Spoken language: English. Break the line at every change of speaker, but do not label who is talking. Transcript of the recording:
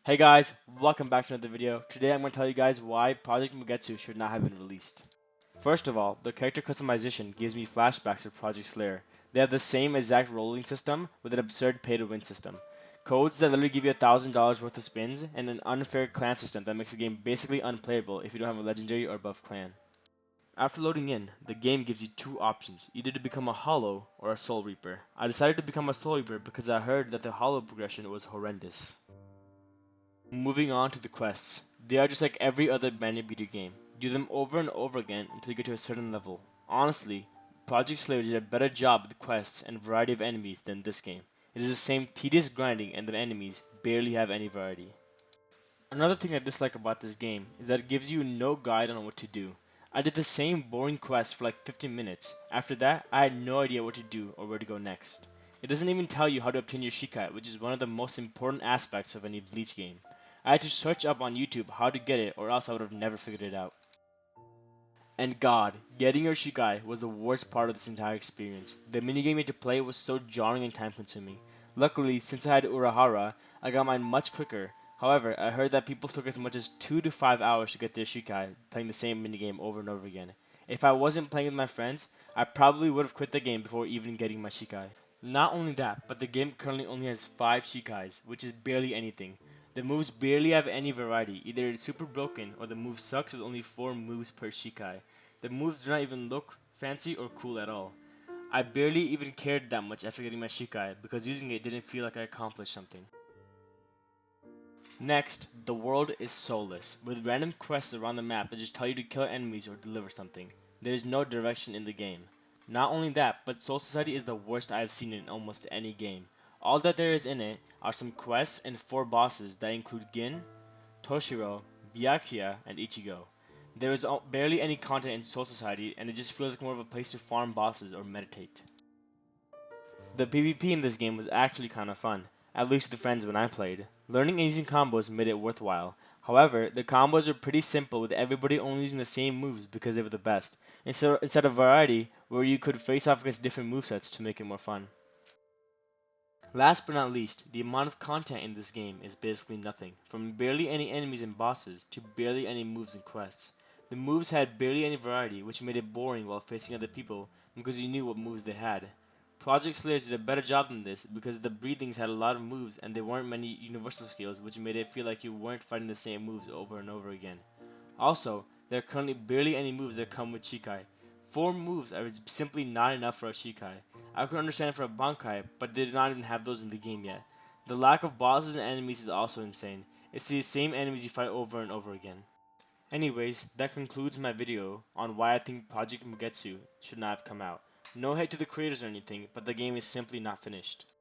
Hey guys, welcome back to another video. Today I'm going to tell you guys why Project Mugetsu should not have been released. First of all, the character customization gives me flashbacks of Project Slayer. They have the same exact rolling system with an absurd pay-to-win system. Codes that literally give you $1,000 worth of spins, and an unfair clan system that makes the game basically unplayable if you don't have a legendary or buff clan. After loading in, the game gives you two options, either to become a Hollow or a Soul Reaper. I decided to become a Soul Reaper because I heard that the Hollow progression was horrendous. Moving on to the quests. They are just like every other bandit beater game. Do them over and over again until you get to a certain level. Honestly, Project Slayer did a better job with quests and variety of enemies than this game. It is the same tedious grinding and the enemies barely have any variety. Another thing I dislike about this game is that it gives you no guide on what to do. I did the same boring quest for like 15 minutes. After that, I had no idea what to do or where to go next. It doesn't even tell you how to obtain your Shikai, which is one of the most important aspects of any Bleach game. I had to search up on YouTube how to get it or else I would have never figured it out. And God, getting your Shikai was the worst part of this entire experience. The minigame you had to play was so jarring and time consuming. Luckily, since I had Urahara, I got mine much quicker. However, I heard that people took as much as 2 to 5 hours to get their Shikai, playing the same minigame over and over again. If I wasn't playing with my friends, I probably would have quit the game before even getting my Shikai. Not only that, but the game currently only has 5 Shikais, which is barely anything. The moves barely have any variety, either it's super broken or the move sucks with only 4 moves per Shikai. The moves do not even look fancy or cool at all. I barely even cared that much after getting my Shikai because using it didn't feel like I accomplished something. Next, the world is soulless, with random quests around the map that just tell you to kill enemies or deliver something. There is no direction in the game. Not only that, but Soul Society is the worst I have seen in almost any game. All that there is in it are some quests and 4 bosses that include Gin, Toshiro, Byakuya, and Ichigo. There is barely any content in Soul Society, and it just feels like more of a place to farm bosses or meditate. The PvP in this game was actually kind of fun, at least with friends when I played. Learning and using combos made it worthwhile. However, the combos are pretty simple with everybody only using the same moves because they were the best, instead of variety where you could face off against different movesets to make it more fun. Last but not least, the amount of content in this game is basically nothing, from barely any enemies and bosses to barely any moves and quests. The moves had barely any variety, which made it boring while facing other people because you knew what moves they had. Project Slayers did a better job than this because the breathings had a lot of moves and there weren't many universal skills, which made it feel like you weren't fighting the same moves over and over again. Also, there are currently barely any moves that come with Shikai. 4 moves are simply not enough for a Shikai. I could understand it for a Bankai, but they did not even have those in the game yet. The lack of bosses and enemies is also insane. It's the same enemies you fight over and over again. Anyways, that concludes my video on why I think Project Mugetsu should not have come out. No hate to the creators or anything, but the game is simply not finished.